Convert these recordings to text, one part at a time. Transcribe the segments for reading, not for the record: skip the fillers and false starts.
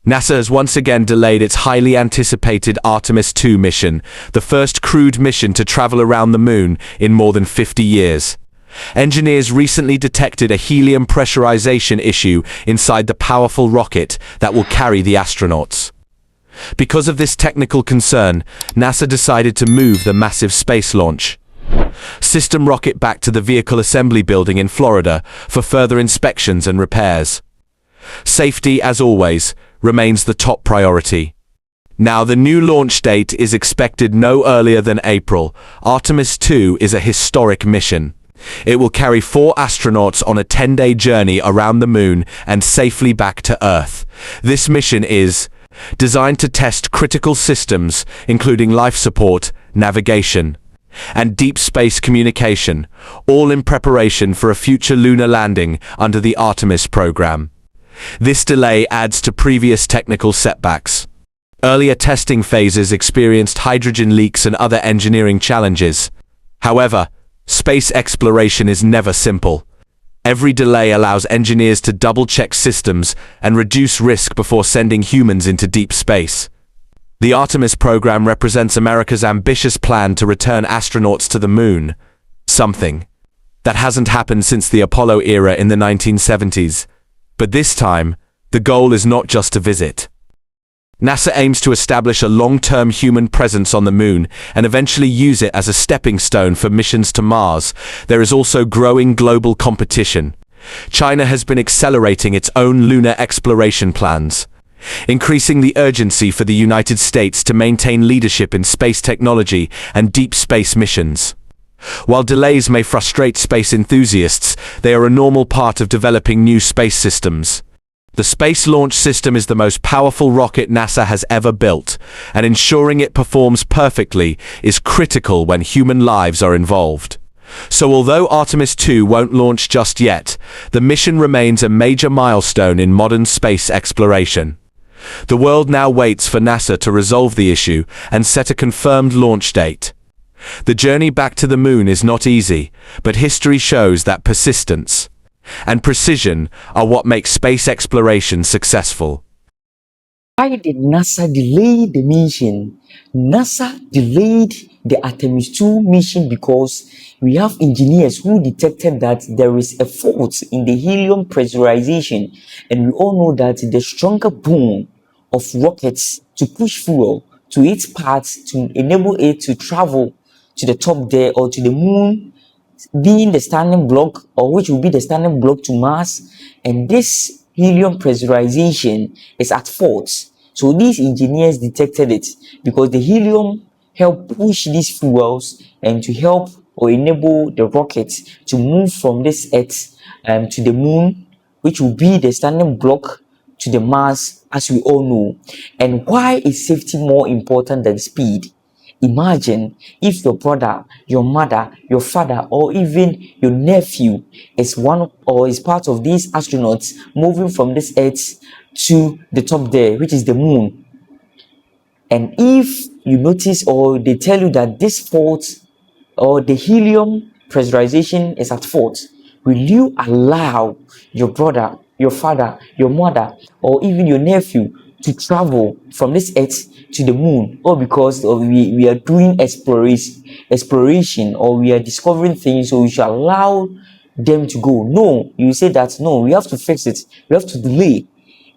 NASA has once again delayed its highly anticipated Artemis II mission, the first crewed mission to travel around the moon in more than 50 years. Engineers recently detected a helium pressurisation issue inside the powerful rocket that will carry the astronauts. Because of this technical concern, NASA decided to move the massive space launch system rocket back to the vehicle assembly building in Florida for further inspections and repairs. Safety, as always, remains the top priority. Now, the new launch date is expected no earlier than April. Artemis II is a historic mission. It will carry 4 astronauts on a 10-day journey around the moon and safely back to Earth. This mission is designed to test critical systems, including life support, navigation, and deep space communication, all in preparation for a future lunar landing under the Artemis program. This delay adds to previous technical setbacks. Earlier testing phases experienced hydrogen leaks and other engineering challenges. However, space exploration is never simple. Every delay allows engineers to double-check systems and reduce risk before sending humans into deep space. The Artemis program represents America's ambitious plan to return astronauts to the moon, something that hasn't happened since the Apollo era in the 1970s. But this time, the goal is not just to visit. NASA aims to establish a long-term human presence on the moon and eventually use it as a stepping stone for missions to Mars. There is also growing global competition. China has been accelerating its own lunar exploration plans, increasing the urgency for the United States to maintain leadership in space technology and deep space missions. While delays may frustrate space enthusiasts, they are a normal part of developing new space systems. The Space Launch System is the most powerful rocket NASA has ever built, and ensuring it performs perfectly is critical when human lives are involved. So although Artemis II won't launch just yet, the mission remains a major milestone in modern space exploration. The world now waits for NASA to resolve the issue and set a confirmed launch date. The journey back to the moon is not easy, but history shows that persistence and precision are what makes space exploration successful. Why did NASA delay the mission? NASA delayed the Artemis II mission because we have engineers who detected that there is a fault in the helium pressurization, and we all know that the stronger boom of rockets to push fuel to its parts to enable it to travel to the top there or to the moon, being the standing block, or which will be the standing block to Mars, and this helium pressurization is at fault. So these engineers detected it because the helium help push these fuels and to help or enable the rocket to move from this Earth to the moon, which will be the standing block to the Mars, as we all know. And why is safety more important than speed? Imagine if your brother, your mother, your father, or even your nephew is one or is part of these astronauts moving from this Earth to the top there, which is the moon. And if you notice or they tell you that this fault or the helium pressurization is at fault, will you allow your brother, your father, your mother, or even your nephew to travel from this Earth to the moon? Or because we are doing exploration or we are discovering things, so we should allow them to go? No, you say that no, we have to fix it, we have to delay,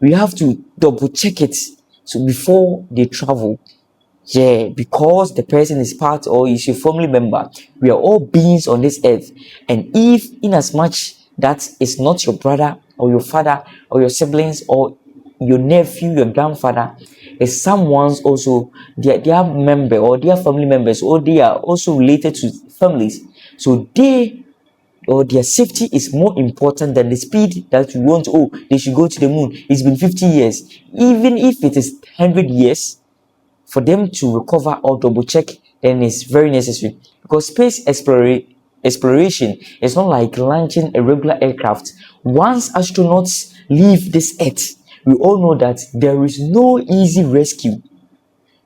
we have to double check it so before they travel. Yeah, because the person is part or is your family member. We are all beings on this earth, and if inasmuch that is not your brother or your father or your siblings or your nephew, your grandfather, is someone's also their member or their family members, or they are also related to families, so they or their safety is more important than the speed that we want. Oh, they should go to the moon. It's been 50 years. Even if it is 100 years for them to recover or double check, then it's very necessary, because space exploration is not like launching a regular aircraft. Once astronauts leave this Earth, we all know that there is no easy rescue,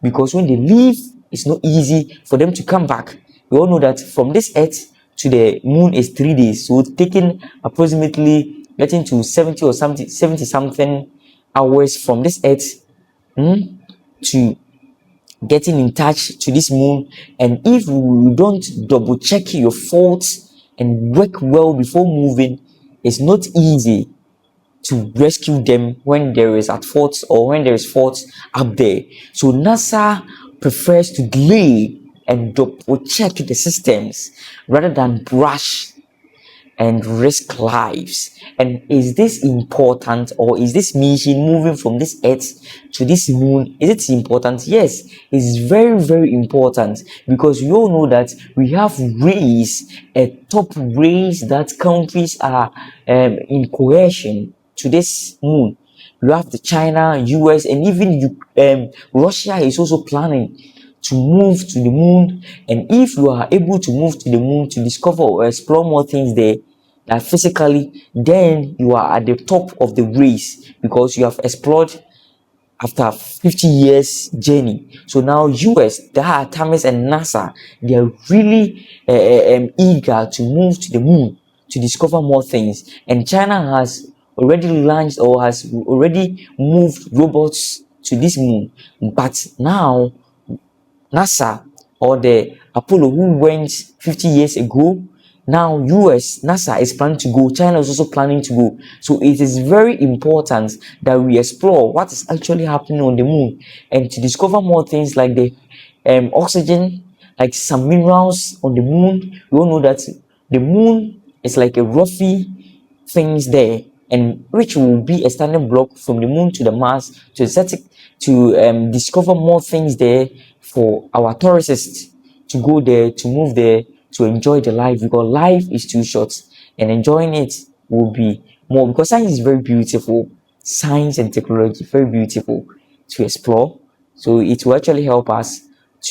because when they leave, it's not easy for them to come back. We all know that from this Earth to the moon is 3 days, so taking approximately getting to 70 something hours from this Earth to getting in touch to this moon. And if you don't double check your faults and work well before moving, it's not easy to rescue them when there is at fault or when there is fault up there. So NASA prefers to delay and double check the systems rather than rush and risk lives. And is this important, or is this mission moving from this Earth to this moon, is it important? Yes, it's very, very important, because we all know that we have race, a top race that countries are in coercion to this moon. You have the China, US, and even Russia is also planning to move to the moon. And if you are able to move to the moon to discover or explore more things there, physically, then you are at the top of the race, because you have explored after 50 years journey. So now US, the Artemis and NASA, they are really eager to move to the moon to discover more things. And China has already launched or has already moved robots to this moon. But now NASA, or the Apollo who went 50 years ago, now US, NASA is planning to go, China is also planning to go. So it is very important that we explore what is actually happening on the moon, and to discover more things like the oxygen, like some minerals on the moon. We all know that the moon is like a roughy things there, and which will be a standing block from the moon to the Mars to exotic to discover more things there for our tourists to go there, to move there, to enjoy the life, because life is too short and enjoying it will be more, because science is very beautiful. Science and technology very beautiful to explore. So it will actually help us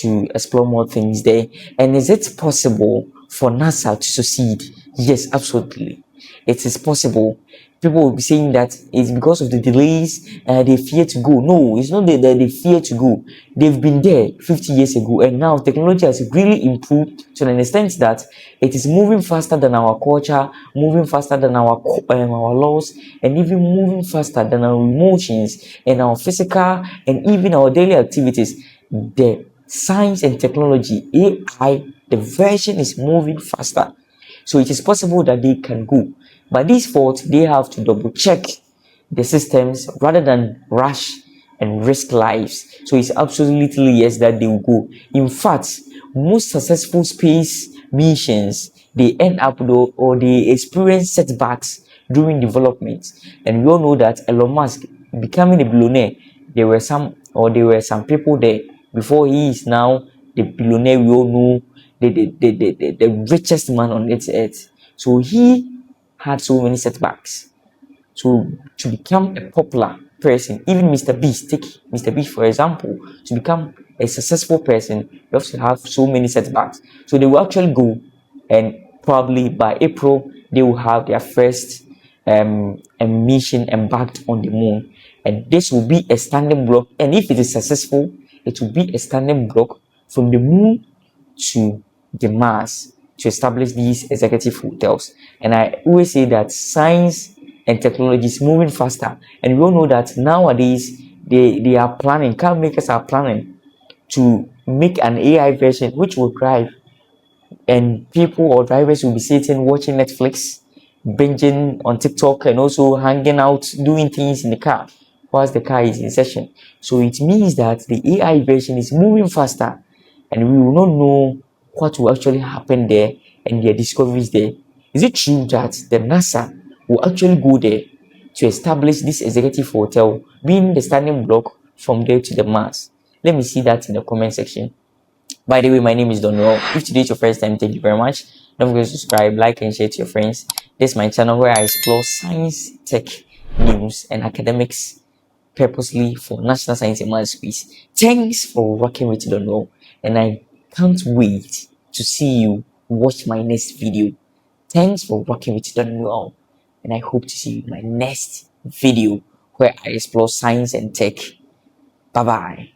to explore more things there. And is it possible for NASA to succeed? Yes, absolutely. It is possible. People will be saying that it's because of the delays, they fear to go. No, it's not that they fear to go. They've been there 50 years ago, and now technology has really improved to an extent that it is moving faster than our culture, moving faster than our laws, and even moving faster than our emotions and our physical and even our daily activities. The science and technology, AI, the version is moving faster. So it is possible that they can go. By default, they have to double check the systems rather than rush and risk lives. So it's absolutely yes that they will go. In fact, most successful space missions, they end up though, or they experience setbacks during development. And we all know that Elon Musk becoming a billionaire, there were some people there before he is now the billionaire we all know, the richest man on this earth. So he had so many setbacks. So to become a popular person, even Mr. Beast, take Mr. Beast for example, to become a successful person, you have to have so many setbacks. So they will actually go, and probably by April they will have their first mission embarked on the moon, and this will be a standing block. And if it is successful, it will be a standing block from the moon to the Mars to establish these executive hotels. And I always say that science and technology is moving faster, and we all know that nowadays they are planning, car makers are planning to make an AI version which will drive, and people or drivers will be sitting watching Netflix, binging on TikTok, and also hanging out doing things in the car whilst the car is in session. So it means that the AI version is moving faster, and we will not know what will actually happen there and their discoveries there. Is it true that the NASA will actually go there to establish this executive hotel, being the standing block from there to the Mars? Let me see that in the comment section. By the way, my name is Donroy. If today is your first time, thank you very much. Don't forget to subscribe, like, and share to your friends. This is my channel where I explore science, tech, news, and academics purposely for National Science and Maths Quiz. Thanks for rocking with Donroy, and I can't wait to see you watch my next video. Thanks for rocking with Donroy, and I hope to see you in my next video where I explore science and tech. Bye bye.